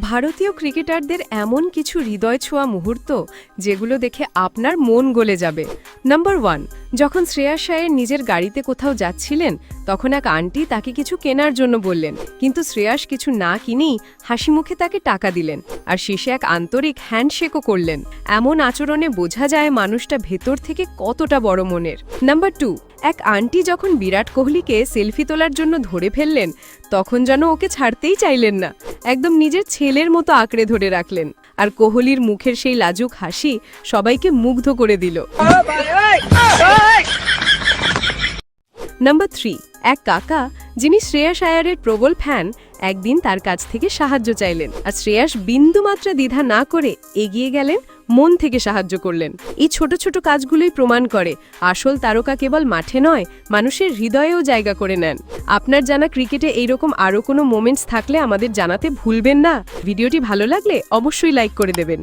ভারতীয় ক্রিকেটারদের এমন কিছু হৃদয় ছোঁয়া মুহূর্ত যেগুলো দেখে আপনার মন গলে যাবে। নাম্বার 1, যখন শ্রেয়াস আয়ার নিজের গাড়িতে কোথাও যাচ্ছিলেন তখন এক আন্টি তাকে কিছু কেনার জন্য বললেন, কিন্তু শ্রেয়াস কিছু না কিনেই হাসি মুখে তাকে টাকা দিলেন আর শেষে এক আন্তরিক হ্যান্ডশেকও করলেন। এমন আচরণে বোঝা যায় মানুষটা ভেতর থেকে কতটা বড় মনের। নাম্বার 2, এক আন্টি যখন বিরাট কোহলিকে সেলফি তোলার জন্য ধরে ফেললেন তখন যেন ওকে ছাড়তেই চাইলেন না, একদম নিজের ছেলের মতো আঁকড়ে ধরে রাখলেন। আর কোহলির মুখের সেই লাজুক হাসি সবাইকে মুগ্ধ করে দিল। নাম্বার 3, এক কাকা যিনি শ্রেয়াস আয়ারের প্রবল ফ্যান একদিন তার কাছ থেকে সাহায্য চাইলেন, আর শ্রেয়াস বিন্দুমাত্র দ্বিধা না করে এগিয়ে গেলেন, মন থেকে সাহায্য করলেন। এই ছোট ছোট কাজগুলোই প্রমাণ করে আসল তারকা কেবল মাঠে নয়, মানুষের হৃদয়েও জায়গা করে নেন। আপনার জানা ক্রিকেটে এইরকম আরও কোনো মোমেন্টস থাকলে আমাদের জানাতে ভুলবেন না। ভিডিওটি ভালো লাগলে অবশ্যই লাইক করে দেবেন।